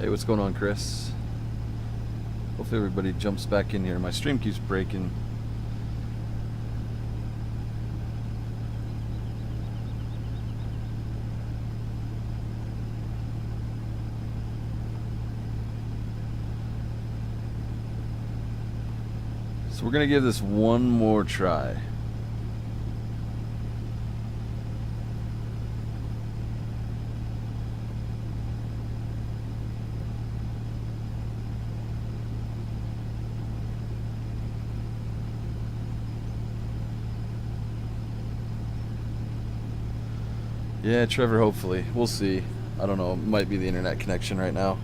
Hey, what's going on, Chris? Hopefully everybody jumps back in here. My stream keeps breaking. So we're gonna give this one more try. Yeah, Trevor, hopefully. We'll see. I don't know. It might be the internet connection right now.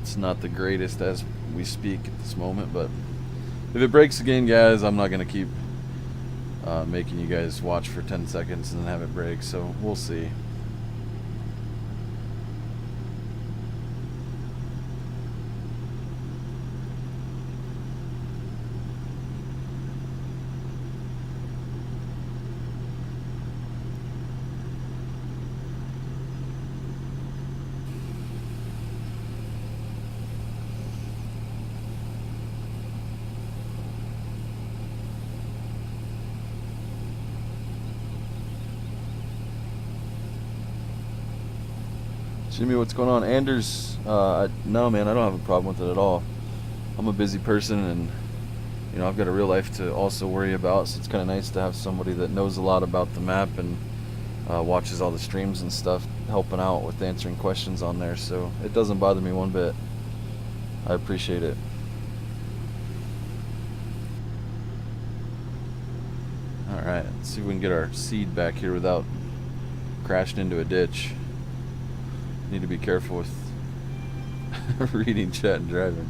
It's not the greatest as we speak at this moment, but if it breaks again, guys, I'm not going to keep making you guys watch for 10 seconds and then have it break, so we'll see. Jimmy, what's going on? Anders, no, man, I don't have a problem with it at all. I'm a busy person, and you know, I've got a real life to also worry about, so it's kind of nice to have somebody that knows a lot about the map and watches all the streams and stuff, helping out with answering questions on there, so it doesn't bother me one bit. I appreciate it. Alright, let's see if we can get our seed back here without crashing into a ditch. Need to be careful with reading chat and driving.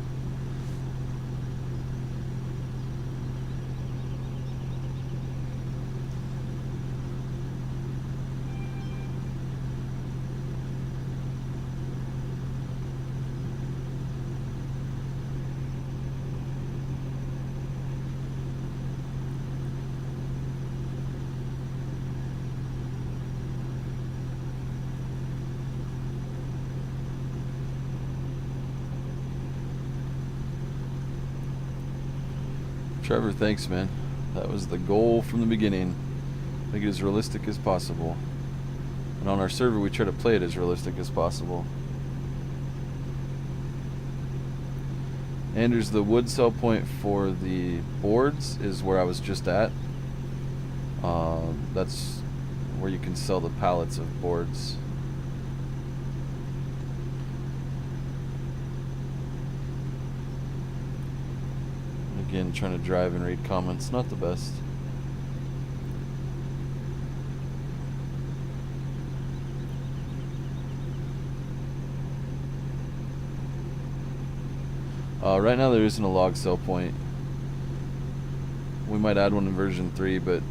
Trevor, thanks, man. That was the goal from the beginning. Make it as realistic as possible. And on our server, we try to play it as realistic as possible. Anders, the wood sell point for the boards is where I was just at. That's where you can sell the pallets of boards. Again, trying to drive and read comments, not the best. Right now there isn't a log sell point. We might add one in version 3, but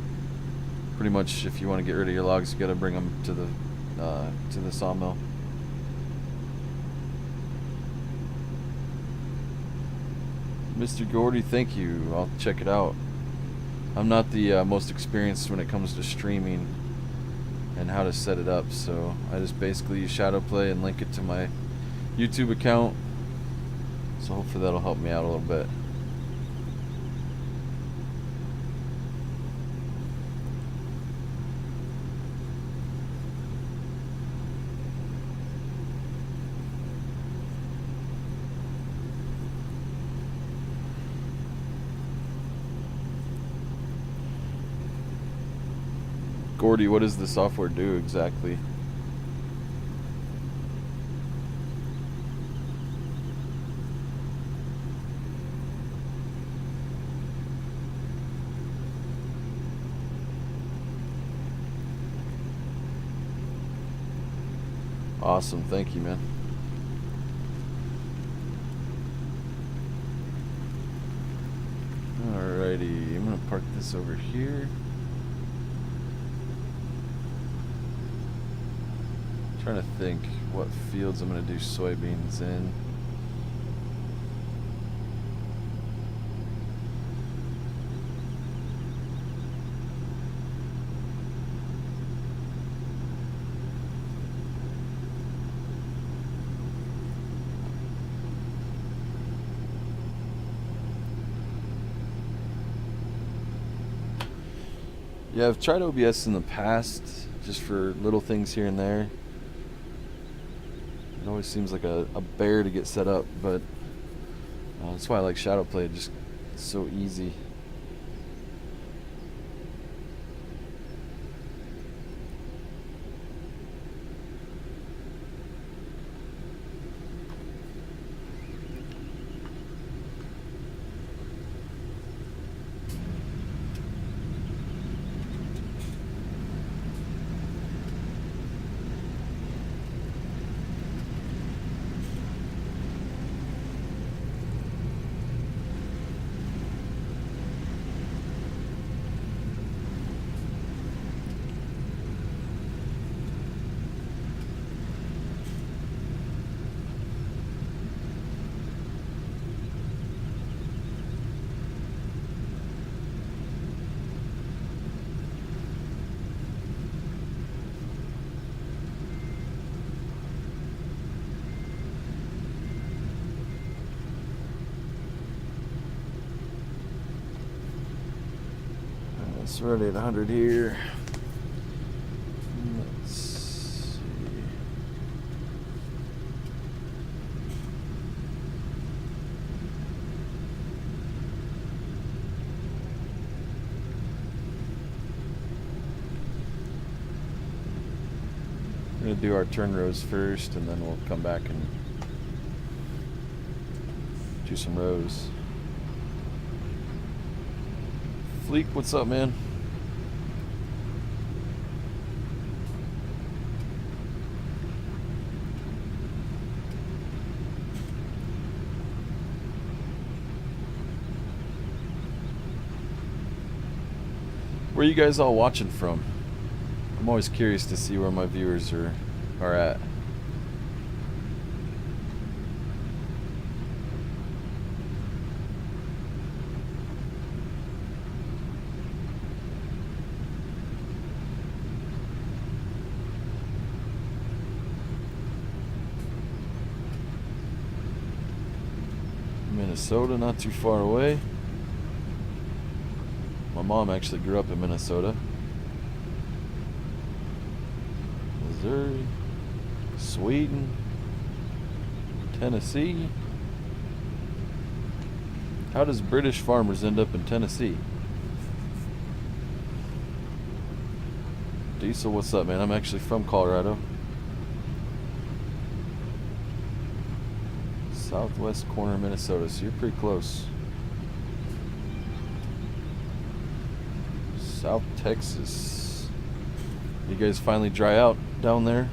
pretty much if you want to get rid of your logs, you got to bring them to the sawmill. Mr. Gordy, thank you. I'll check it out. I'm not the most experienced when it comes to streaming and how to set it up, so I just basically use Shadowplay and link it to my YouTube account. So hopefully that'll help me out a little bit. Gordy, what does the software do exactly? Awesome, thank you, man. Alrighty, I'm gonna park this over here. Trying to think what fields I'm going to do soybeans in. Yeah, I've tried OBS in the past, just for little things here and there. It always seems like a bear to get set up, but that's why I like Shadowplay. Just it's so easy. It's already at 100 here. Let's see. We're going to do our turn rows first, and then we'll come back and do some rows. Fleek, what's up, man? Where are you guys all watching from? I'm always curious to see where my viewers are at. Minnesota, not too far away. My mom actually grew up in Minnesota. Missouri, Sweden, Tennessee. How does British farmers end up in Tennessee? Diesel, what's up, man? I'm actually from Colorado. Southwest corner of Minnesota, so you're pretty close. South Texas. You guys finally dry out down there?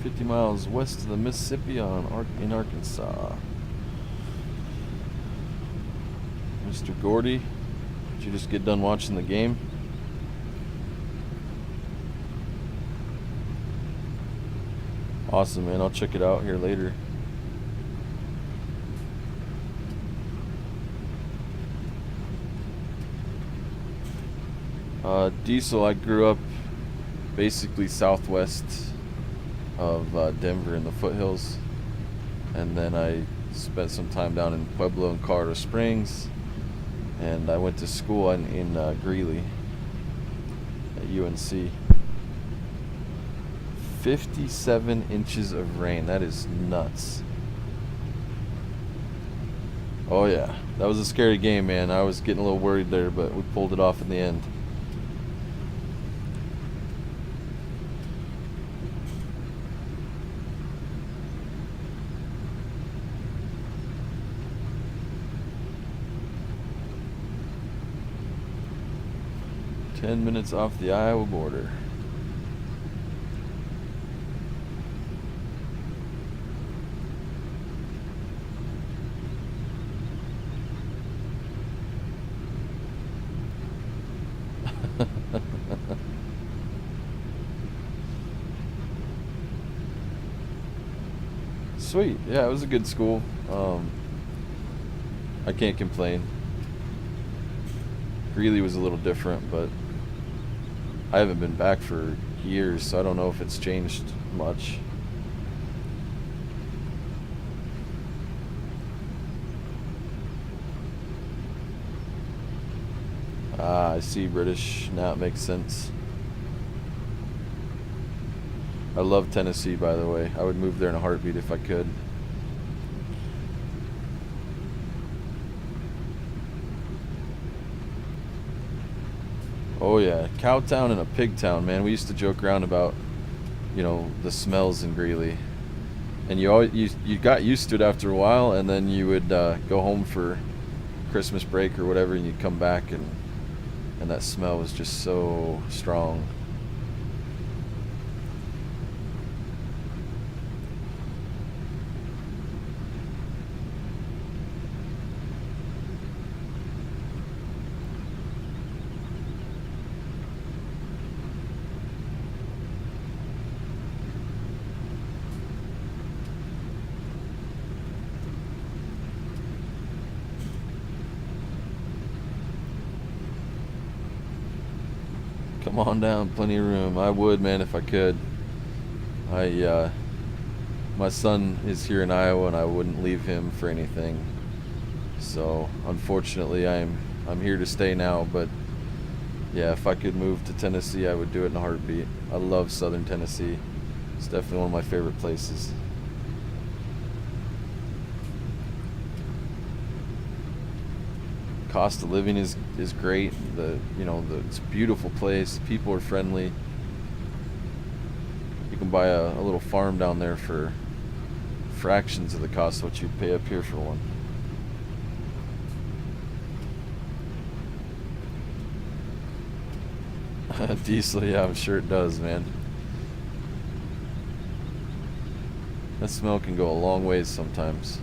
"50 miles west of the Mississippi in Arkansas." Mr. Gordy, did you just get done watching the game? Awesome, man. I'll check it out here later. Diesel, I grew up basically southwest of Denver in the foothills, and then I spent some time down in Pueblo and Colorado Springs, and I went to school in Greeley at UNC. 57 inches of rain. That is nuts. Oh yeah, that was a scary game, man. I was getting a little worried there, but we pulled it off in the end. Ten minutes off the Iowa border. Sweet. Yeah, it was a good school. I can't complain. Greeley was a little different, but I haven't been back for years, so I don't know if it's changed much. Ah, I see, British. Now it makes sense. I love Tennessee, by the way. I would move there in a heartbeat if I could. Oh yeah, cow town and a pig town, man. We used to joke around about, you know, the smells in Greeley, and you got used to it after a while, and then you would go home for Christmas break or whatever, and you'd come back, and that smell was just so strong. Come on down, plenty of room. I would, man, if I could. My son is here in Iowa, and I wouldn't leave him for anything. So, unfortunately, I'm here to stay now. But yeah, if I could move to Tennessee, I would do it in a heartbeat. I love Southern Tennessee. It's definitely one of my favorite places. Cost of living is great. It's a beautiful place. People are friendly. You can buy a little farm down there for fractions of the cost of what you'd pay up here for one. Diesel, yeah, I'm sure it does, man. That smell can go a long ways sometimes.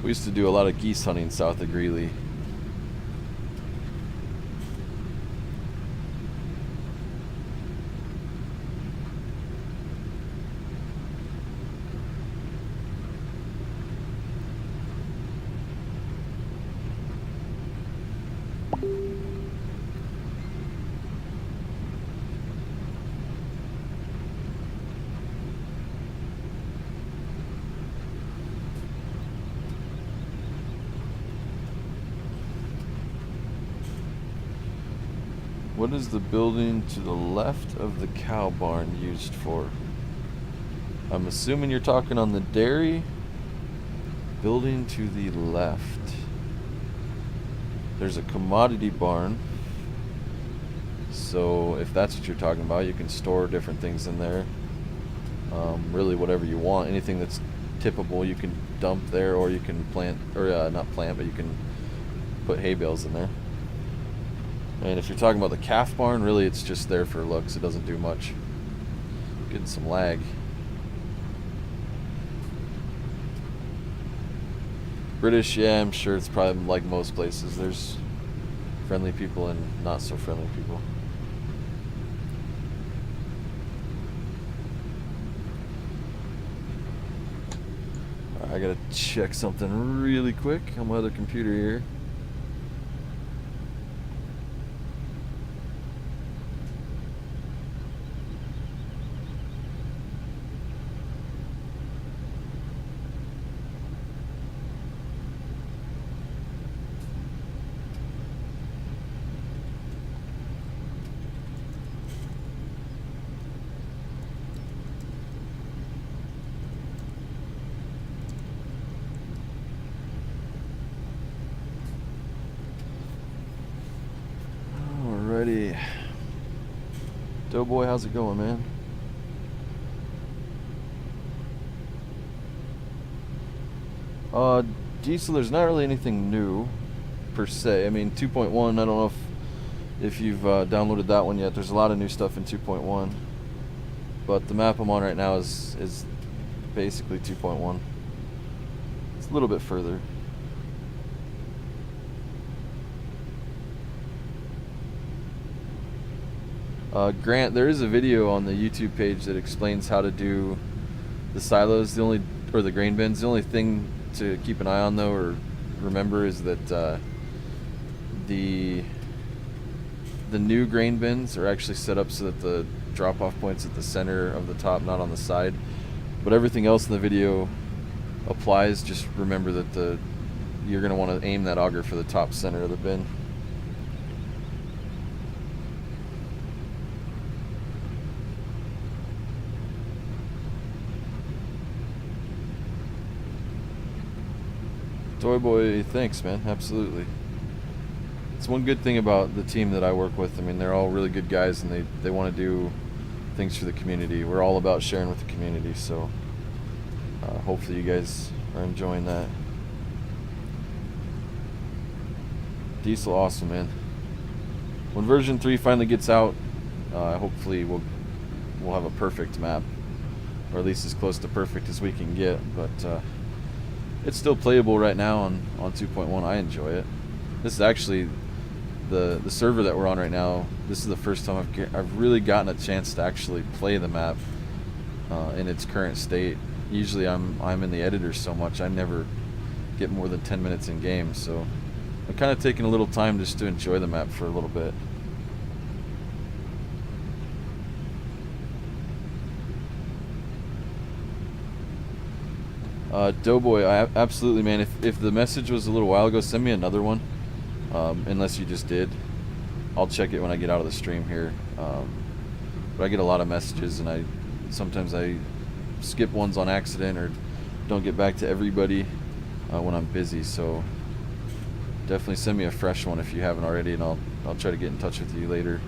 We used to do a lot of geese hunting south of Greeley. What is the building to the left of the cow barn used for? I'm assuming you're talking on the dairy. Building to the left. There's a commodity barn. So if that's what you're talking about, you can store different things in there. Really whatever you want. Anything that's tippable you can dump there, or you can plant, or not plant, but you can put hay bales in there. And if you're talking about the calf barn, really it's just there for looks. It doesn't do much. Getting some lag. British, yeah, I'm sure it's probably like most places. There's friendly people and not so friendly people. I gotta check something really quick on my other computer here. Alrighty. Doughboy, how's it going, man? Diesel, there's not really anything new per se. I mean, 2.1, I don't know if you've downloaded that one yet. There's a lot of new stuff in 2.1, but the map I'm on right now is basically 2.1. It's a little bit further. Grant, there is a video on the YouTube page that explains how to do the silos, or the grain bins. The only thing to keep an eye on, though, or remember, is that the new grain bins are actually set up so that the drop-off point's at the center of the top, not on the side. But everything else in the video applies. Just remember that the you're going to want to aim that auger for the top center of the bin. Toy Boy, thanks, man. Absolutely. It's one good thing about the team that I work with. I mean, they're all really good guys, and they want to do things for the community. We're all about sharing with the community, so hopefully you guys are enjoying that. Diesel, awesome, man. When version 3 finally gets out, hopefully we'll have a perfect map, or at least as close to perfect as we can get. But it's still playable right now on 2.1. I enjoy it. This is actually the server that we're on right now. This is the first time I've really gotten a chance to actually play the map in its current state. Usually I'm in the editor so much I never get more than 10 minutes in game, so I'm kind of taking a little time just to enjoy the map for a little bit. Doughboy, absolutely, man. If the message was a little while ago, send me another one. Unless you just did, I'll check it when I get out of the stream here. But I get a lot of messages, and sometimes I skip ones on accident or don't get back to everybody when I'm busy. So definitely send me a fresh one if you haven't already, and I'll try to get in touch with you later.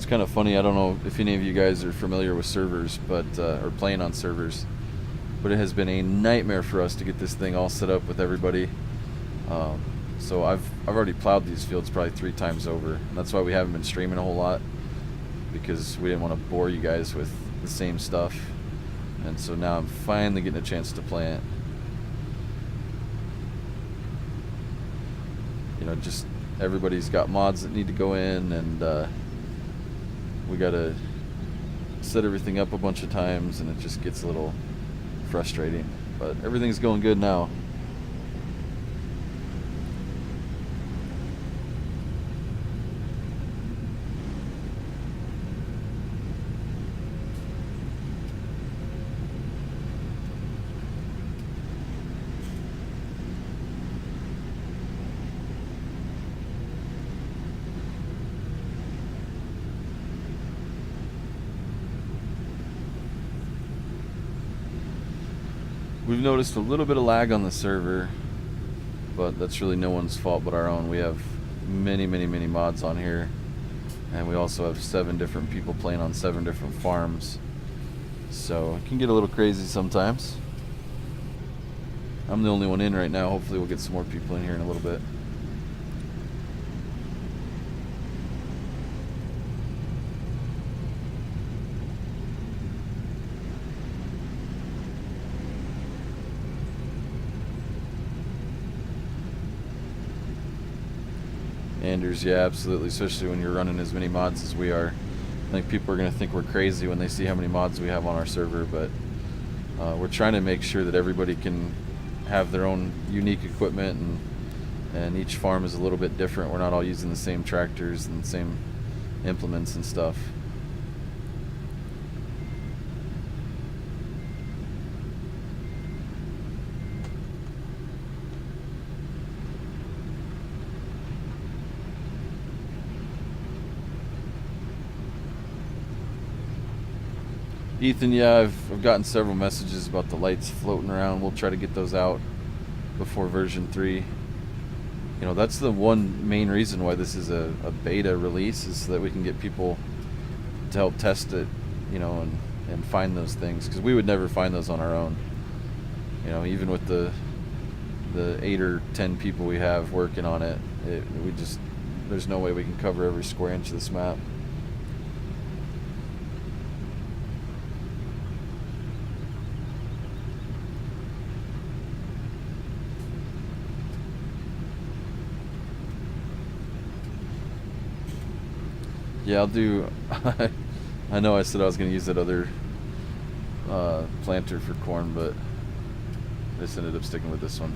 Kind of funny. I don't know if any of you guys are familiar with servers, but or playing on servers, but it has been a nightmare for us to get this thing all set up with everybody. So I've already plowed these fields probably 3 times over, and that's why we haven't been streaming a whole lot, because we didn't want to bore you guys with the same stuff. And so now I'm finally getting a chance to play it. You know, just everybody's got mods that need to go in, and we gotta set everything up a bunch of times, and it just gets a little frustrating. But everything's going good now. We've noticed a little bit of lag on the server, but that's really no one's fault but our own. We have many mods on here, and we also have 7 different people playing on 7 different farms, so it can get a little crazy sometimes. I'm the only one in right now. Hopefully we'll get some more people in here in a little bit. Anders, yeah, absolutely, especially when you're running as many mods as we are. I think people are going to think we're crazy when they see how many mods we have on our server, but we're trying to make sure that everybody can have their own unique equipment, and each farm is a little bit different. We're not all using the same tractors and the same implements and stuff. Ethan, yeah, I've gotten several messages about the lights floating around. We'll try to get those out before version 3. You know, that's the one main reason why this is a beta release, is so that we can get people to help test it, you know, and find those things, because we would never find those on our own. You know, even with the 8 or 10 people we have working on it, there's no way we can cover every square inch of this map. Yeah, I'll do. I know I said I was going to use that other planter for corn, but I just ended up sticking with this one.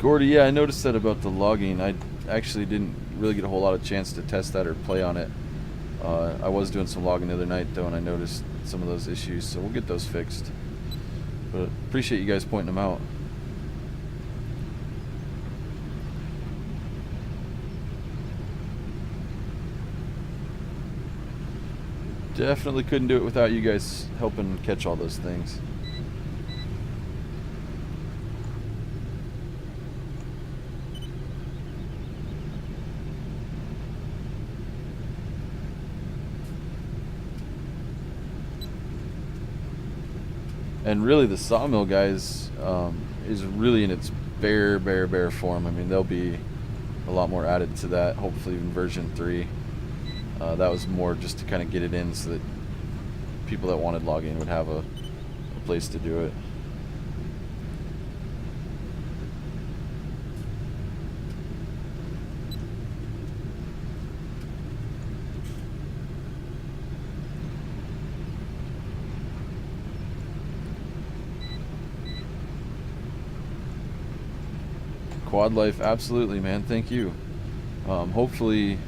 Gordy, yeah, I noticed that about the logging. I actually didn't really get a whole lot of chance to test that or play on it. I was doing some logging the other night though, and I noticed some of those issues, so we'll get those fixed. But appreciate you guys pointing them out. Definitely couldn't do it without you guys helping catch all those things. And really, the sawmill, guys, is really in its bare form. I mean, there'll be a lot more added to that, hopefully in version 3. That was more just to kind of get it in so that people that wanted logging would have a place to do it. Quad Life, absolutely, man. Thank you. Hopefully,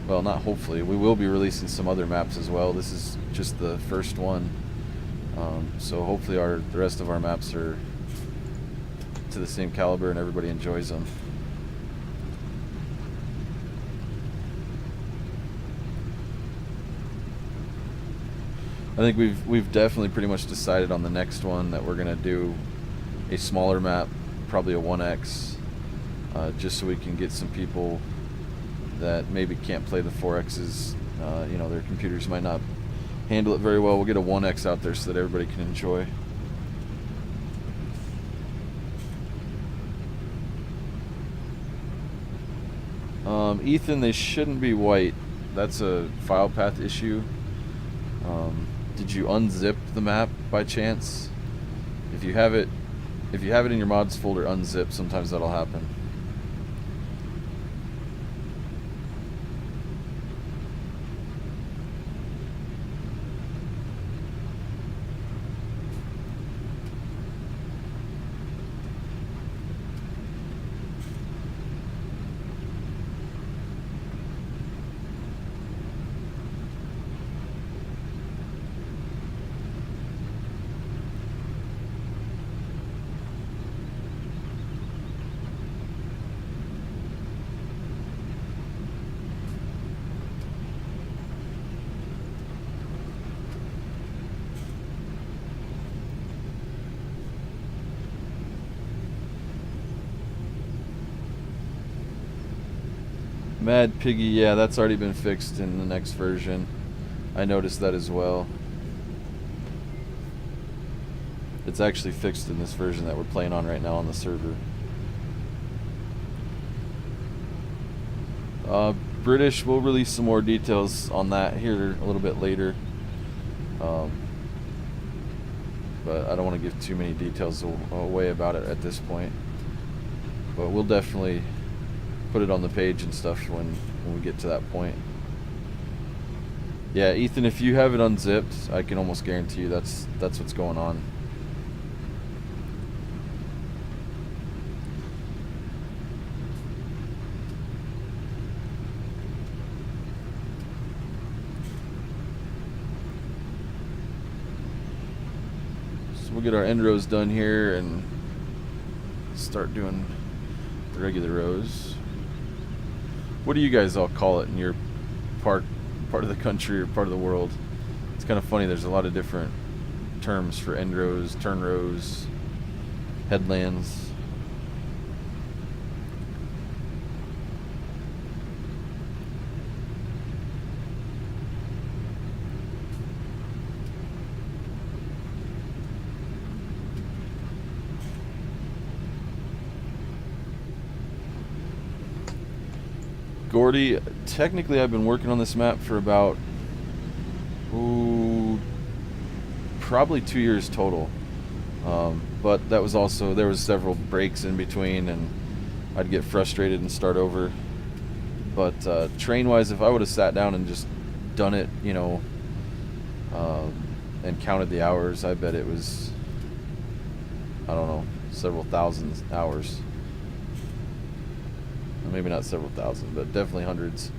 well, not hopefully, we will be releasing some other maps as well. This is just the first one, so hopefully the rest of our maps are to the same caliber and everybody enjoys them. I think we've definitely pretty much decided on the next one that we're gonna do a smaller map, probably a 1x, just so we can get some people that maybe can't play the 4x's. You know, their computers might not handle it very well. We'll get a 1x out there so that everybody can enjoy. Ethan, they shouldn't be white. That's a file path issue. Did you unzip the map by chance? If you have it in your mods folder unzipped, sometimes that'll happen. Mad Piggy, yeah, that's already been fixed in the next version. I noticed that as well. It's actually fixed in this version that we're playing on right now on the server. British, we'll release some more details on that here a little bit later. But I don't want to give too many details away about it at this point. But we'll definitely put it on the page and stuff when we get to that point. Yeah, Ethan, if you have it unzipped, I can almost guarantee you that's what's going on. So we'll get our end rows done here and start doing the regular rows. What do you guys all call it in your part of the country or part of the world? It's kind of funny, there's a lot of different terms for end rows, turn rows, headlands. Gordy, technically I've been working on this map for about probably 2 years total, but that was also, there was several breaks in between and I'd get frustrated and start over. But train wise, if I would have sat down and just done it, you know, and counted the hours, I bet it was, I don't know, several thousand hours. Maybe not several thousand, but definitely hundreds.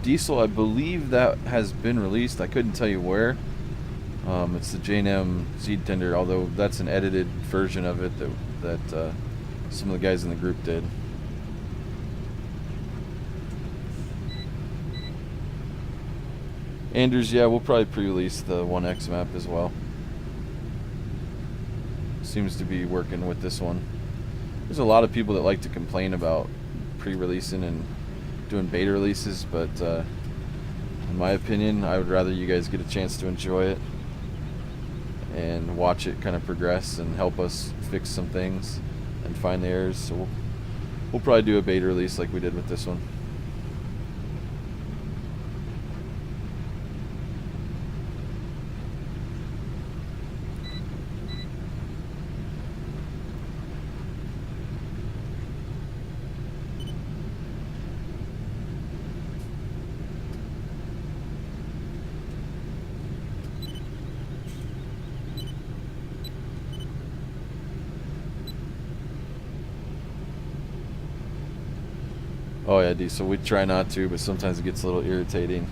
Diesel, I believe that has been released. I couldn't tell you where. It's the J&M Seed Tender, although that's an edited version of it that some of the guys in the group did. Anders, yeah, we'll probably pre-release the 1X map as well. Seems to be working with this one. There's a lot of people that like to complain about pre-releasing and doing beta releases, but in my opinion, I would rather you guys get a chance to enjoy it and watch it kind of progress and help us fix some things and find the errors. So we'll probably do a beta release like we did with this one. Oh yeah, D. So we try not to, but sometimes it gets a little irritating.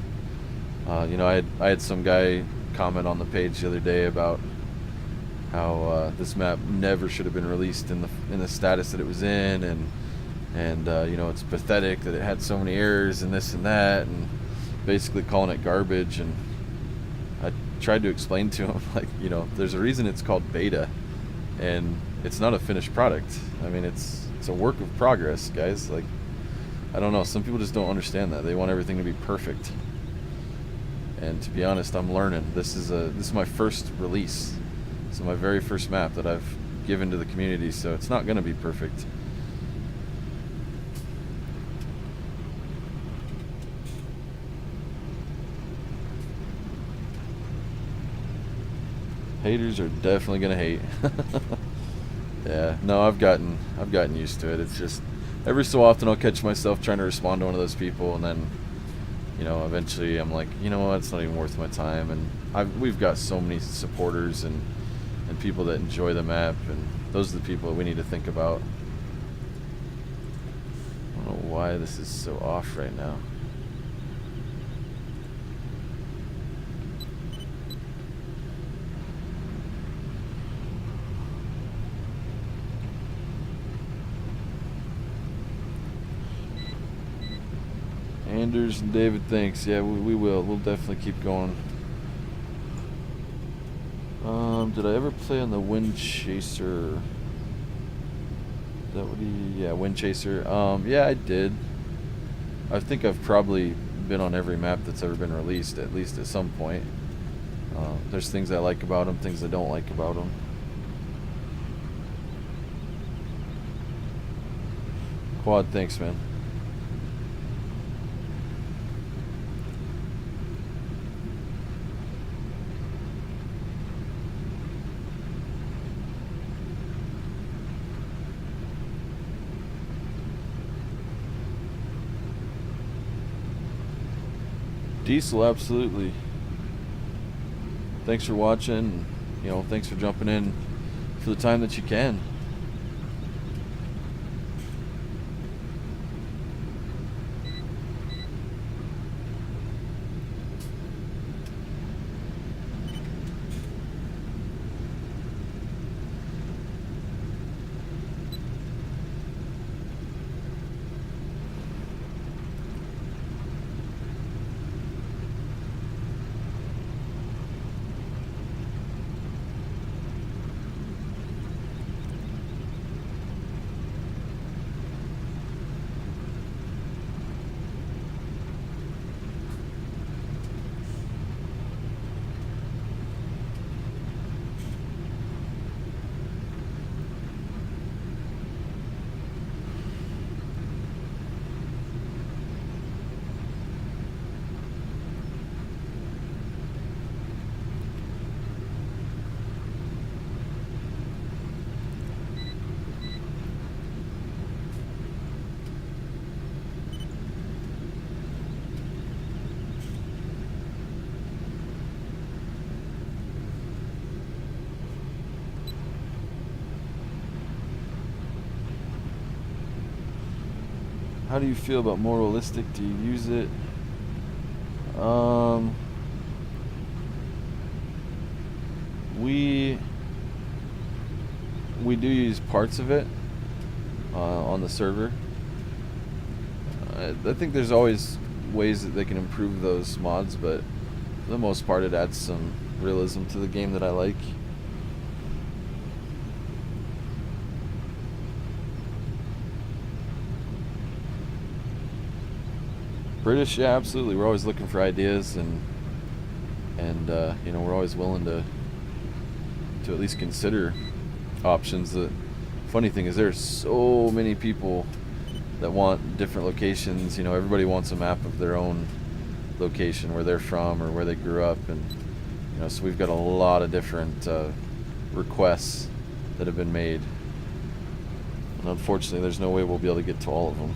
You know, I had some guy comment on the page the other day about how this map never should have been released in the status that it was in, and you know, it's pathetic that it had so many errors and this and that, and basically calling it garbage. And I tried to explain to him, like, you know, there's a reason it's called beta, and it's not a finished product. I mean, it's a work of progress, guys. Like, I don't know, some people just don't understand that. They want everything to be perfect. And to be honest, I'm learning. This is my first release. This is my very first map that I've given to the community, so it's not going to be perfect. Haters are definitely going to hate. Yeah, no, I've gotten used to it. It's just every so often I'll catch myself trying to respond to one of those people, and then, you know, eventually I'm like, you know what, it's not even worth my time. And we've got so many supporters and people that enjoy the map, and those are the people that we need to think about. I don't know why this is so off right now. Anders and David, thanks. Yeah, we will. We'll definitely keep going. Did I ever play on the Wind Chaser? Is that what yeah, Wind Chaser. Yeah, I did. I think I've probably been on every map that's ever been released, at least at some point. There's things I like about them, things I don't like about them. Quad, thanks, man. Diesel, absolutely. Thanks for watching. You know, thanks for jumping in for the time that you can. How do you feel about more realistic? Do you use it? We do use parts of it on the server. I think there's always ways that they can improve those mods, but for the most part it adds some realism to the game that I like. British, yeah, absolutely. We're always looking for ideas, and you know, we're always willing to at least consider options. The funny thing is, there's so many people that want different locations. You know, everybody wants a map of their own location, where they're from or where they grew up, and you know, so we've got a lot of different requests that have been made, and unfortunately, there's no way we'll be able to get to all of them.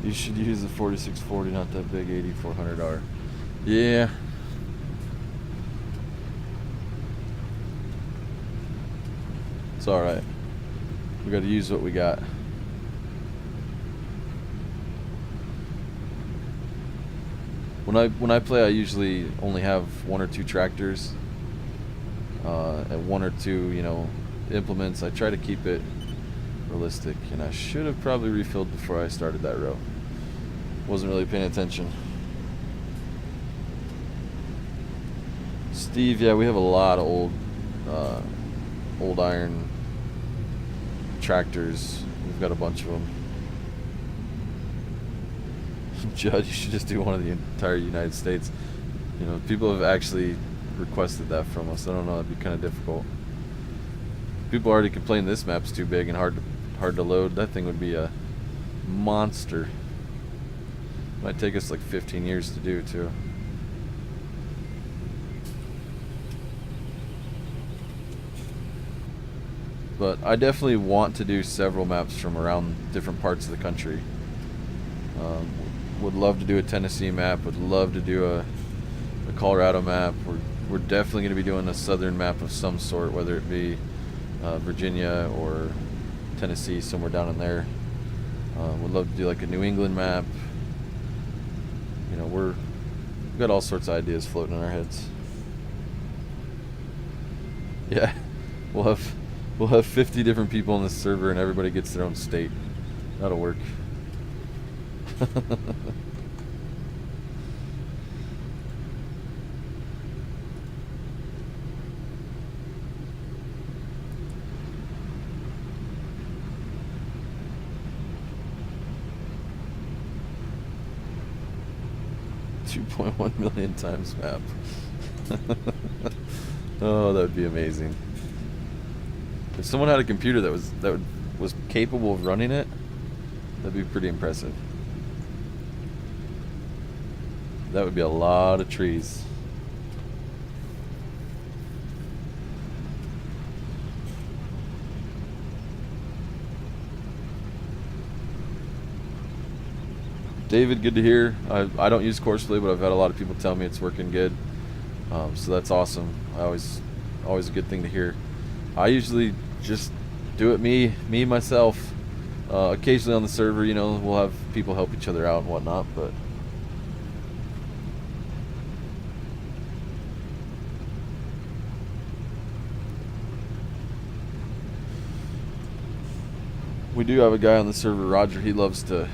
You should use the 4640, not that big 8400R. Yeah. It's alright. We gotta use what we got. When I play, I usually only have one or two tractors and one or two, you know, implements. I try to keep it realistic, and I should have probably refilled before I started that row. Wasn't really paying attention. Steve, yeah, we have a lot of old iron tractors. We've got a bunch of them. Judd, you should just do one of the entire United States. You know, people have actually requested that from us. I don't know, that'd be kind of difficult. People already complain this map's too big and hard to load. That thing would be a monster. Might take us like 15 years to do too. But I definitely want to do several maps from around different parts of the country. Would love to do a Tennessee map. Would love to do a Colorado map. We're definitely going to be doing a southern map of some sort, whether it be Virginia or Tennessee, somewhere down in there. Would love to do like a New England map. You know, we've got all sorts of ideas floating in our heads. Yeah, we'll have we'll have 50 different people on this server, and everybody gets their own state. That'll work. 2.1 million times map. Oh, that would be amazing. If someone had a computer that was capable of running it, that'd be pretty impressive. That would be a lot of trees. David, good to hear. I don't use Courseplay, but I've had a lot of people tell me it's working good. So that's awesome. Always a good thing to hear. I usually just do it me myself. Occasionally on the server, you know, we'll have people help each other out and whatnot, but we do have a guy on the server, Roger. He loves to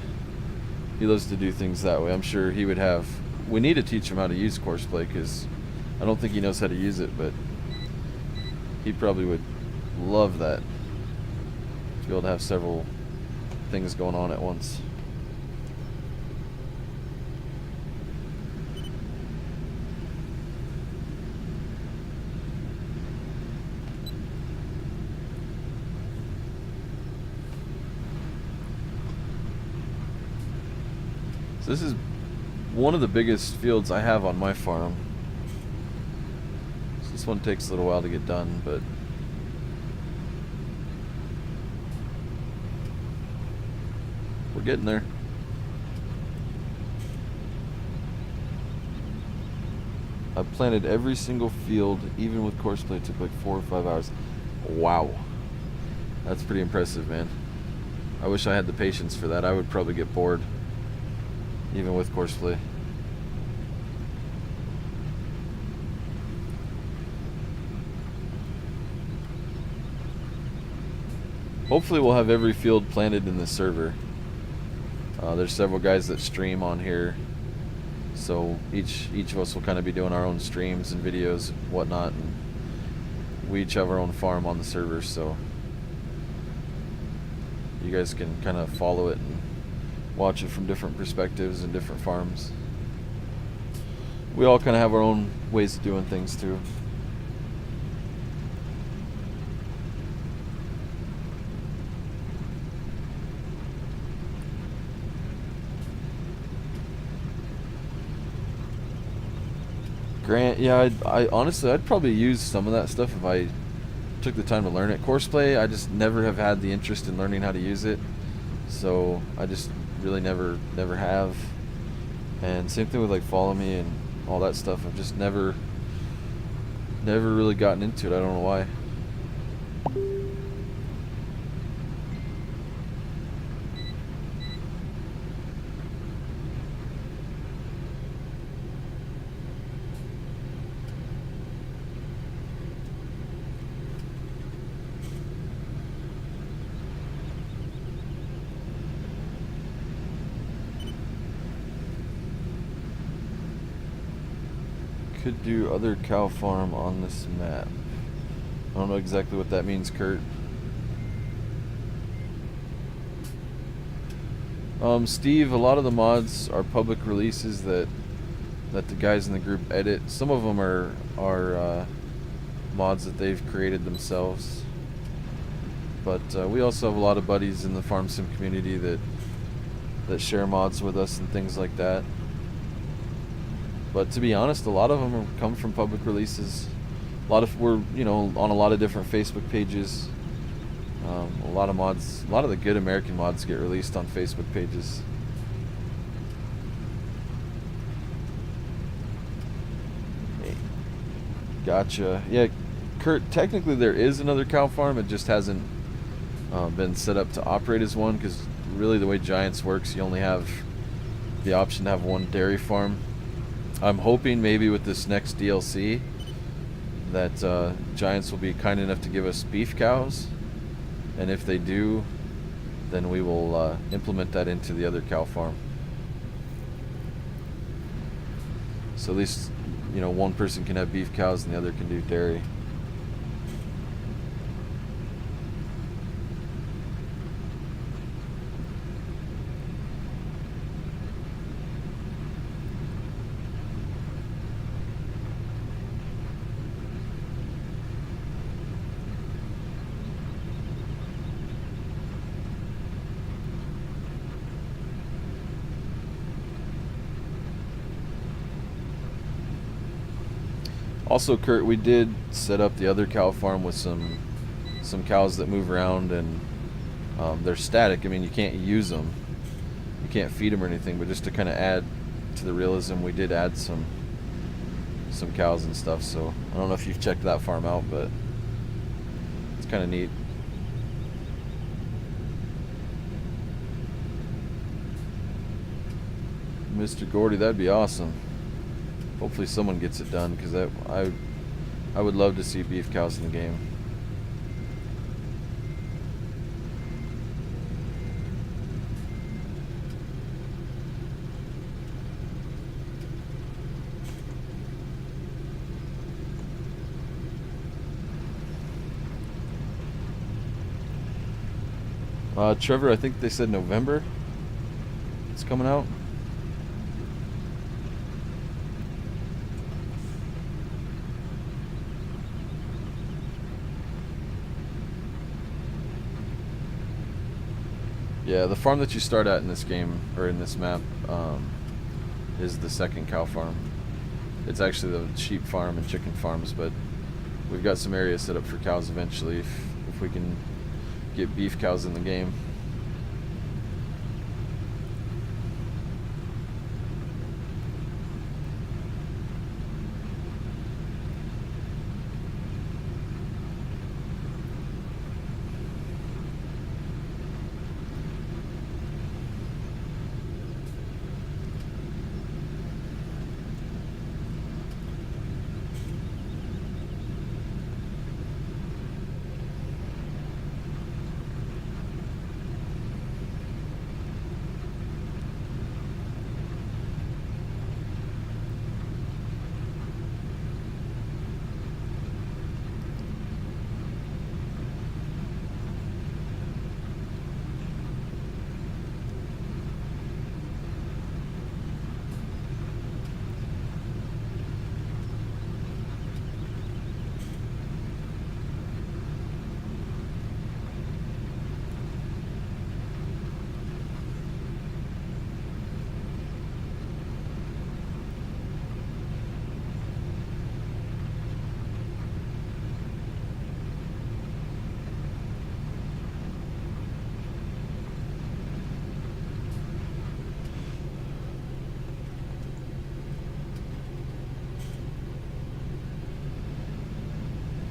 do things that way. I'm sure he would have. We need to teach him how to use Courseplay because I don't think he knows how to use it, but he probably would love that, to be able to have several things going on at once. So this is one of the biggest fields I have on my farm. So this one takes a little while to get done, but we're getting there. I planted every single field, even with Courseplay. It took like 4 or 5 hours. Wow. That's pretty impressive, man. I wish I had the patience for that. I would probably get bored, even with Courseplay. Hopefully we'll have every field planted in the server. There's several guys that stream on here, so each of us will kind of be doing our own streams and videos and whatnot, and we each have our own farm on the server, so you guys can kind of follow it and watch it from different perspectives and different farms. We all kind of have our own ways of doing things too. Grant, yeah, I honestly, I'd probably use some of that stuff if I took the time to learn it. Courseplay, I just never have had the interest in learning how to use it, so I just really never have. And same thing with like Follow Me and all that stuff. I've just never really gotten into it. I don't know why. Could do other cow farm on this map. I don't know exactly what that means, Kurt. Steve, a lot of the mods are public releases that the guys in the group edit. Some of them are mods that they've created themselves. But we also have a lot of buddies in the farm sim community that share mods with us and things like that. But to be honest, a lot of them come from public releases. We're, you know, on a lot of different Facebook pages. A lot of mods, a lot of the good American mods get released on Facebook pages. Hey, gotcha. Yeah, Kurt, technically there is another cow farm. It just hasn't been set up to operate as one, because really the way Giants works, you only have the option to have one dairy farm. I'm hoping maybe with this next DLC that Giants will be kind enough to give us beef cows, and if they do, then we will implement that into the other cow farm. So at least, you know, one person can have beef cows and the other can do dairy. Also, Kurt, we did set up the other cow farm with some cows that move around, and they're static. I mean, you can't use them, you can't feed them or anything, but just to kind of add to the realism, we did add some cows and stuff. So I don't know if you've checked that farm out, but it's kind of neat. Mr. Gordy, that'd be awesome. Hopefully someone gets it done, because I would love to see beef cows in the game. Trevor, I think they said November it's coming out. Yeah, the farm that you start at in this game, or in this map, is the second cow farm. It's actually the sheep farm and chicken farms, but we've got some areas set up for cows eventually if we can get beef cows in the game.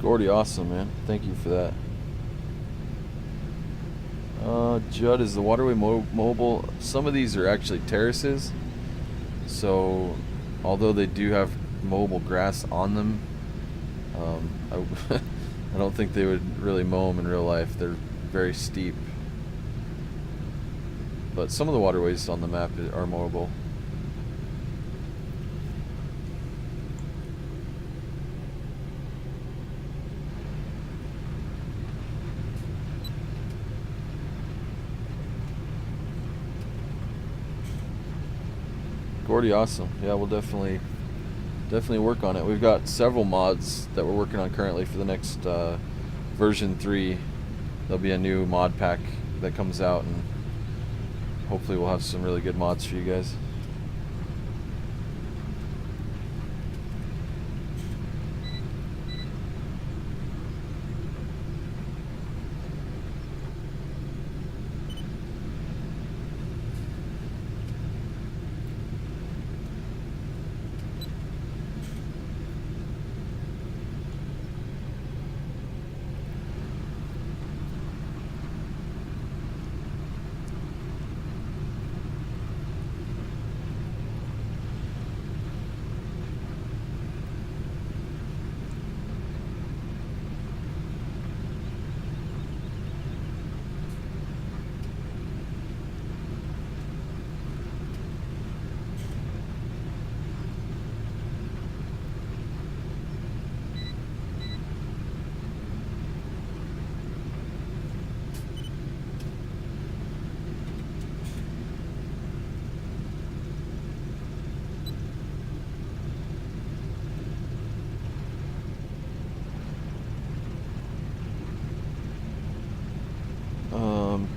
Gordy, awesome, man. Thank you for that. Judd, is the waterway mobile? Some of these are actually terraces, so although they do have mobile grass on them, I don't think they would really mow them in real life. They're very steep, but some of the waterways on the map are mowable. Gordy, awesome. Yeah, we'll definitely work on it. We've got several mods that we're working on currently for the next version 3. There'll be a new mod pack that comes out, and hopefully we'll have some really good mods for you guys.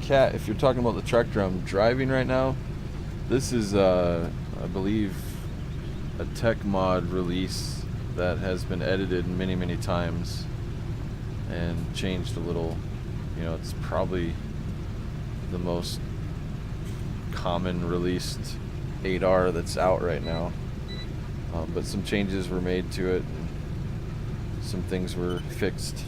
Kat, if you're talking about the tractor I'm driving right now, this is, I believe, a tech mod release that has been edited many, many times and changed a little. You know, it's probably the most common released 8R that's out right now. But some changes were made to it, and some things were fixed.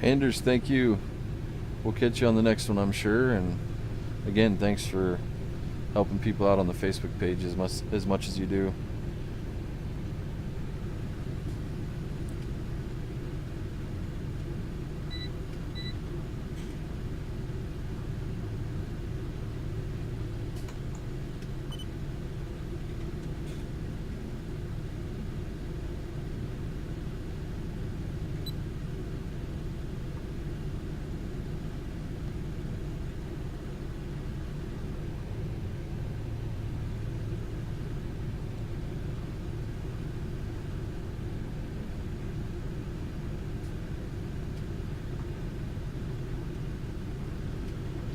Anders, thank you. We'll catch you on the next one, I'm sure. And again, thanks for helping people out on the Facebook page as much as you do.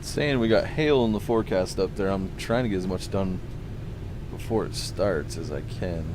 Saying we got hail in the forecast up there. I'm trying to get as much done before it starts as I can.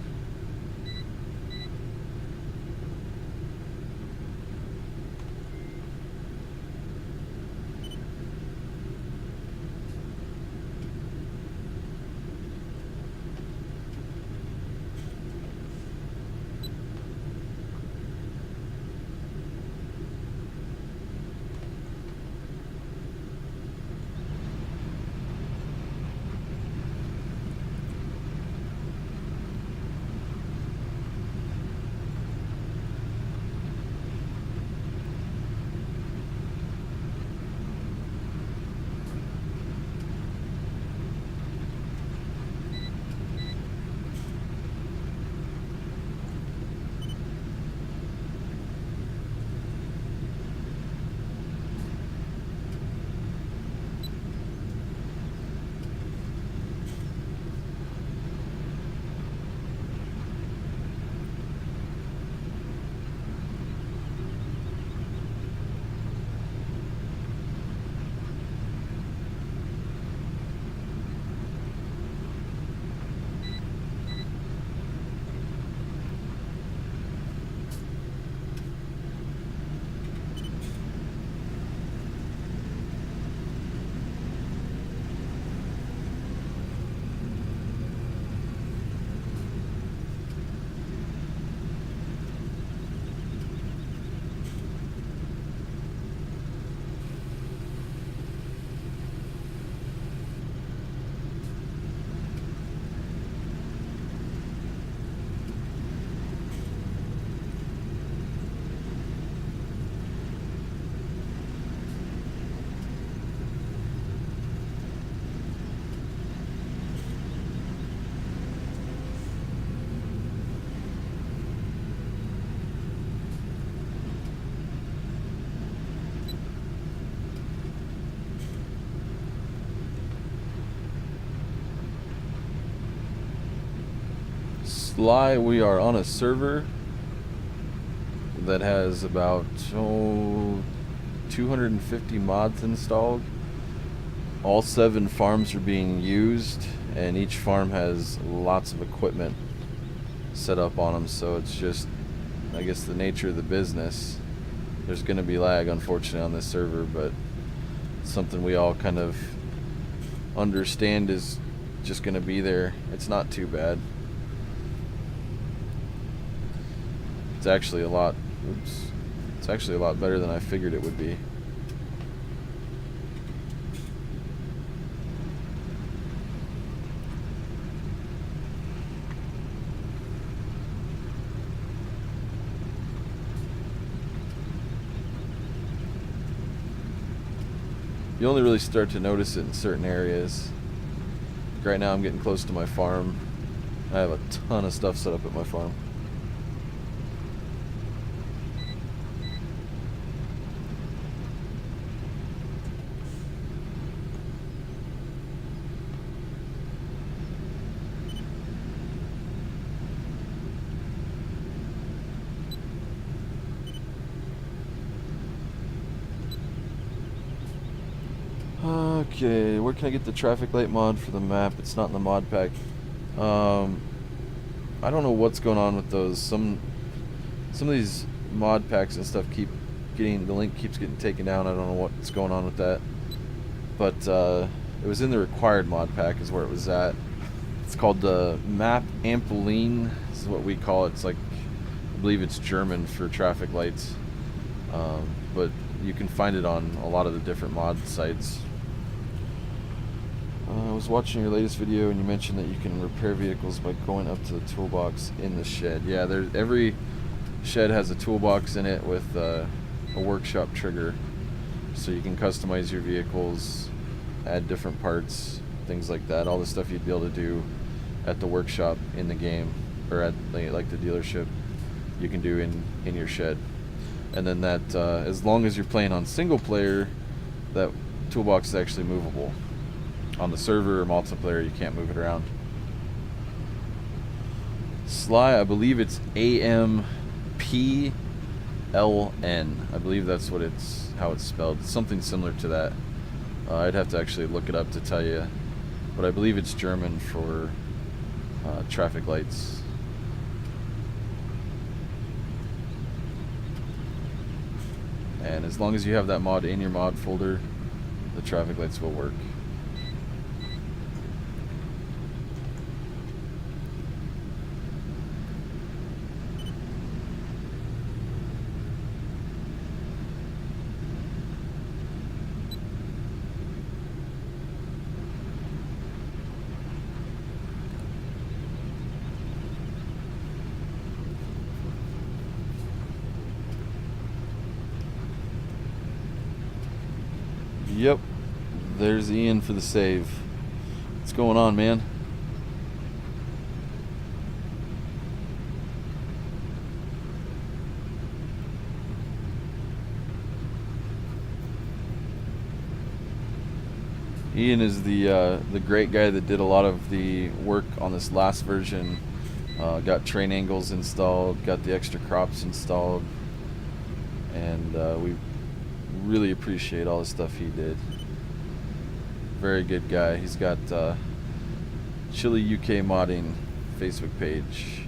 Sly, we are on a server that has about 250 mods installed. All 7 farms are being used, and each farm has lots of equipment set up on them, so it's just, I guess, the nature of the business. there's going to be lag, unfortunately, on this server, but it's something we all kind of understand is just going to be there. It's not too bad. It's actually a lot, it's actually a lot better than I figured it would be. You only really start to notice it in certain areas. Right now I'm getting close to my farm. I have a ton of stuff set up at my farm. Okay, where can I get the traffic light mod for the map? It's not in the mod pack. I don't know what's going on with those. Some of these mod packs and stuff keep getting, the link keeps getting taken down. I don't know what's going on with that. But it was in the required mod pack is where it was at. It's called the Map Ampeline. This is what we call it. It's like, I believe it's German for traffic lights. But you can find it on a lot of the different mod sites. I was watching your latest video and you mentioned that you can repair vehicles by going up to the toolbox in the shed. Yeah, every shed has a toolbox in it with a workshop trigger, so you can customize your vehicles, add different parts, things like that. All the stuff you'd be able to do at the workshop in the game, or at like the dealership, you can do in your shed. And then that, as long as you're playing on single player, that toolbox is actually movable. On the server or multiplayer, you can't move it around. Sly, I believe it's AMPLN. I believe that's how it's spelled. It's something similar to that. I'd have to actually look it up to tell you, but I believe it's German for traffic lights. And as long as you have that mod in your mod folder, the traffic lights will work. Yep, there's Ian for the save. What's going on, man? Ian is the great guy that did a lot of the work on this last version. Got train angles installed, got the extra crops installed, and we really appreciate all the stuff he did. Very good guy. He's got Chili UK Modding Facebook page.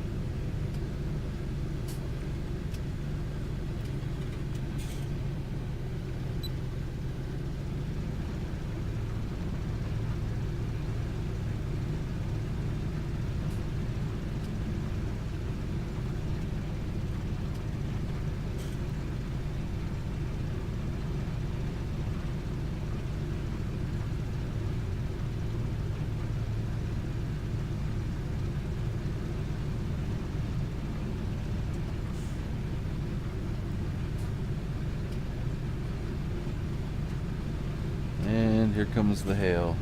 And here comes the hail.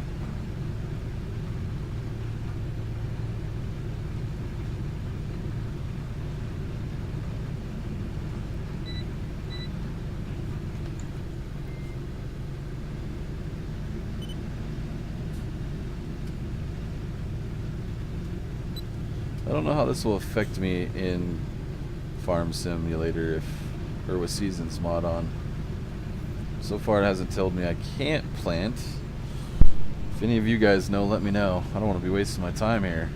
I don't know how this will affect me in Farm Simulator or with Seasons mod on. So far it hasn't told me I can't plant. If any of you guys know, let me know. I don't want to be wasting my time here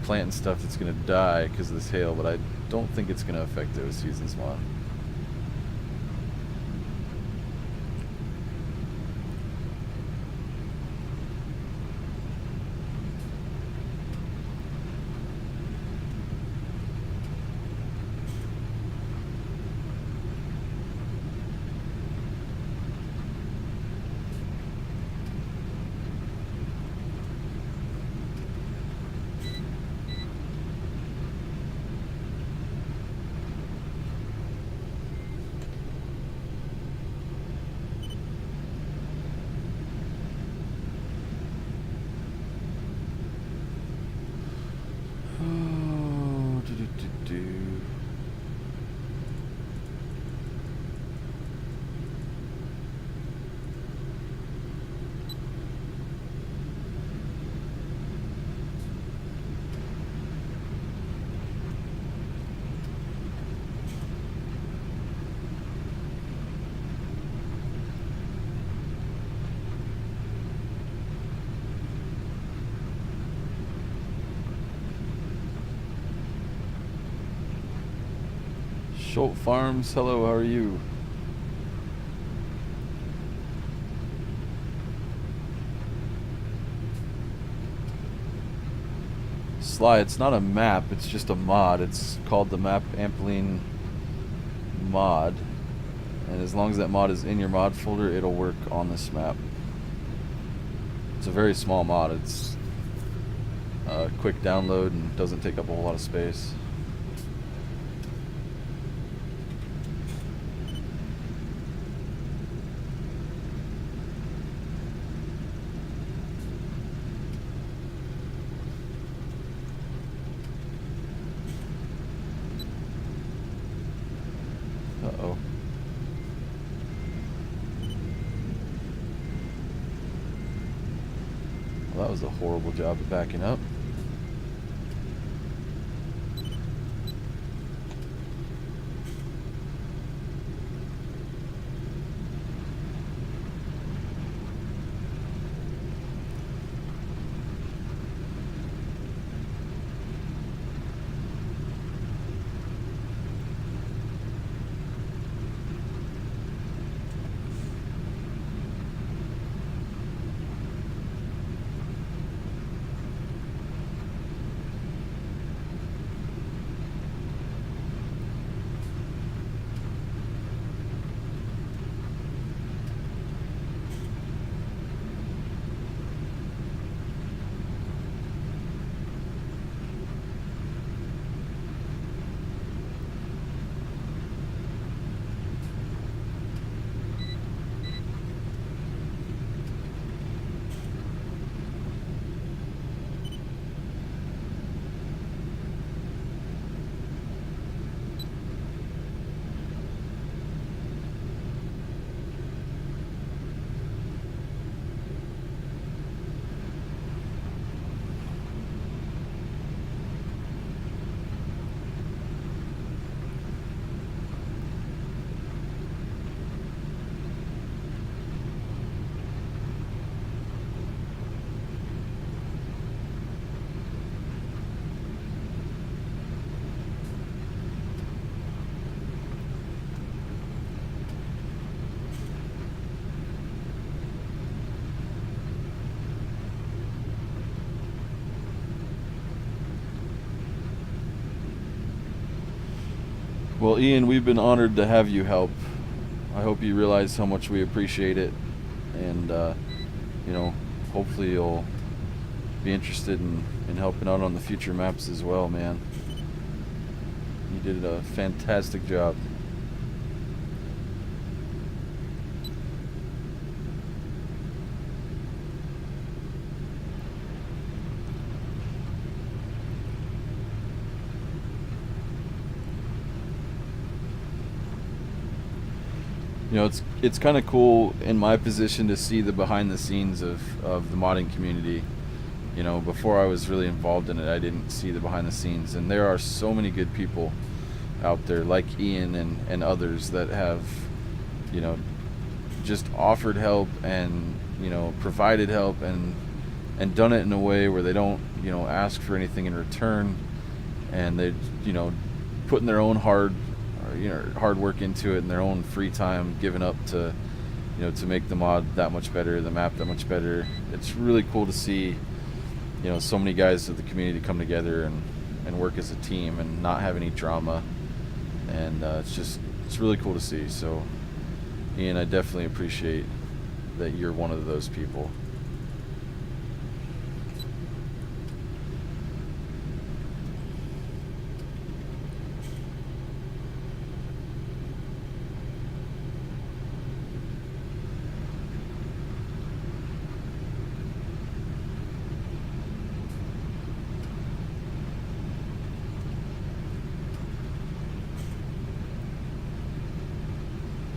planting stuff that's going to die because of this hail, but I don't think it's going to affect it with Seasons mod. Schultz Farms, hello, how are you? Sly, it's not a map, it's just a mod. It's called the Map Ampling mod. And as long as that mod is in your mod folder, it'll work on this map. It's a very small mod. It's a quick download and doesn't take up a whole lot of space. Uh-oh. Well, that was a horrible job of backing up. Well, Ian, we've been honored to have you help. I hope you realize how much we appreciate it, and you know, hopefully you'll be interested in helping out on the future maps as well, man. You did a fantastic job. You know, it's kind of cool in my position to see the behind the scenes of the modding community. You know, before I was really involved in it, I didn't see the behind the scenes, and there are so many good people out there like Ian and others that have, you know, just offered help and, you know, provided help and done it in a way where they don't, you know, ask for anything in return, and they, you know, putting their own hard work into it in their own free time, giving up to, you know, to make the mod that much better, the map that much better. It's really cool to see, you know, so many guys of the community come together and work as a team and not have any drama, and it's really cool to see. So Ian, I definitely appreciate that you're one of those people.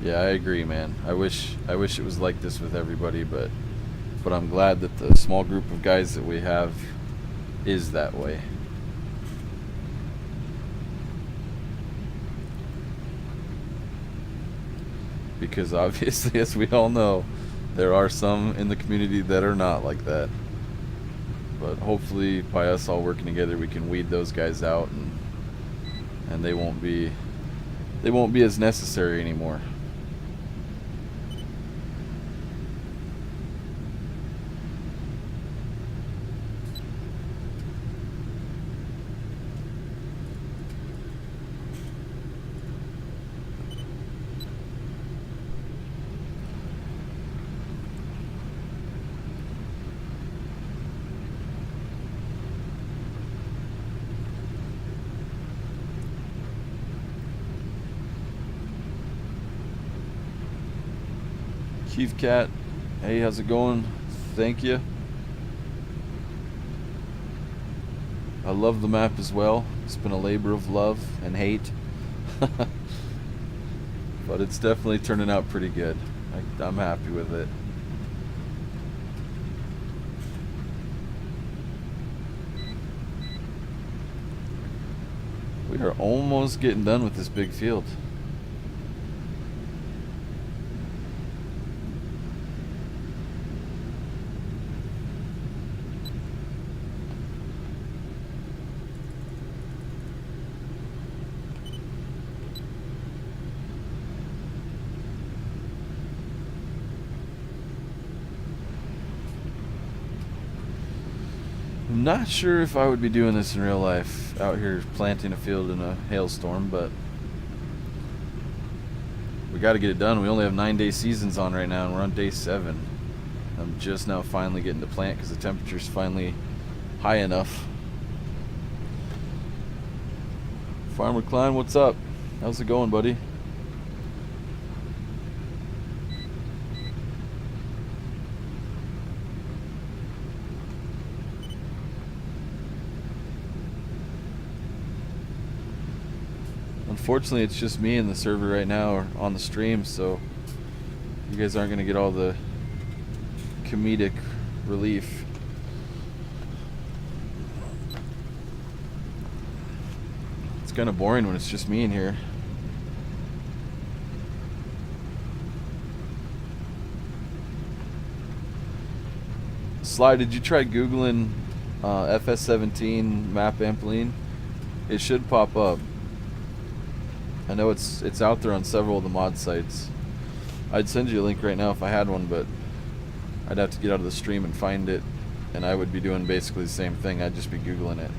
Yeah, I agree, man. I wish it was like this with everybody, but I'm glad that the small group of guys that we have is that way. Because obviously, as we all know, there are some in the community that are not like that. But hopefully, by us all working together, we can weed those guys out, and they won't be they won't be as necessary anymore. Keith Cat, hey, how's it going? Thank you. I love the map as well. It's been a labor of love and hate. But it's definitely turning out pretty good. I'm happy with it. We are almost getting done with this big field. I'm not sure if I would be doing this in real life, out here planting a field in a hailstorm, but we got to get it done. We only have 9-day seasons on right now, and we're on day 7. I'm just now finally getting to plant because the temperature's finally high enough. Farmer Klein, what's up? How's it going, buddy? Unfortunately, it's just me and the server right now or on the stream, so you guys aren't going to get all the comedic relief. It's kind of boring when it's just me in here. Sly, did you try Googling FS17 map Ampline? It should pop up. I know it's out there on several of the mod sites. I'd send you a link right now if I had one, but I'd have to get out of the stream and find it, and I would be doing basically the same thing. I'd just be Googling it.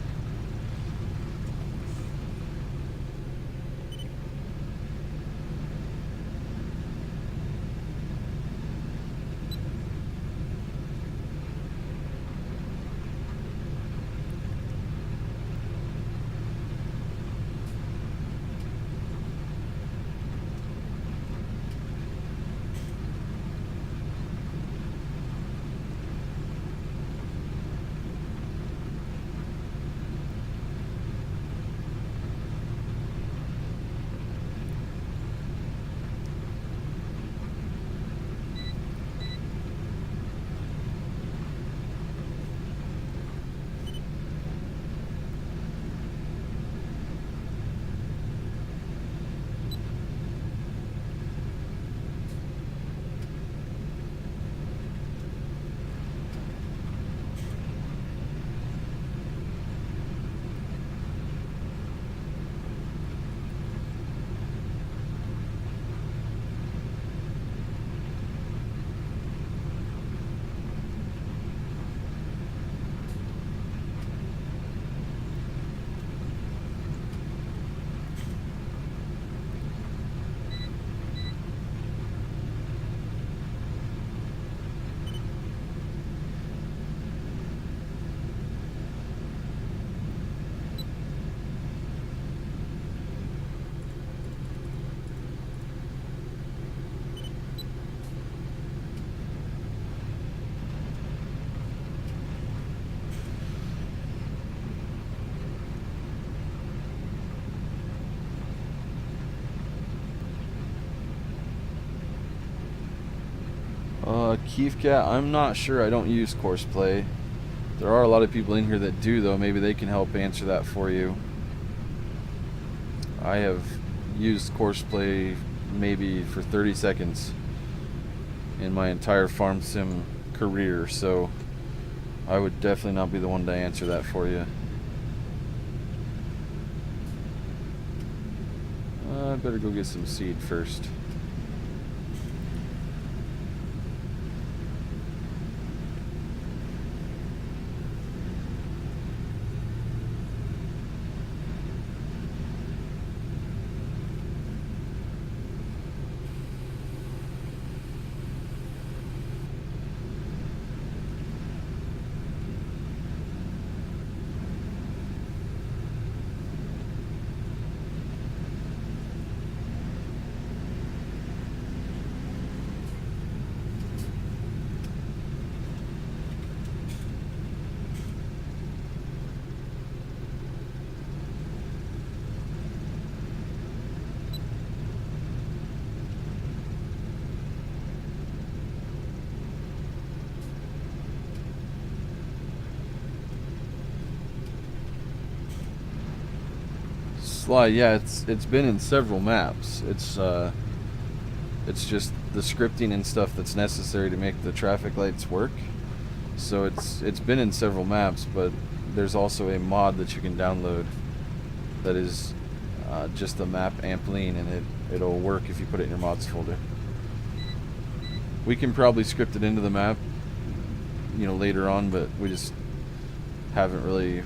Keith Cat, I'm not sure. I don't use Courseplay. There are a lot of people in here that do, though. Maybe they can help answer that for you. I have used Courseplay maybe for 30 seconds in my entire farm sim career, so I would definitely not be the one to answer that for you. I better go get some seed first. Sly, yeah, it's been in several maps. It's just the scripting and stuff that's necessary to make the traffic lights work. So it's been in several maps, but there's also a mod that you can download that is just the map Ampline, and it'll work if you put it in your mods folder. We can probably script it into the map, later on, but we just haven't really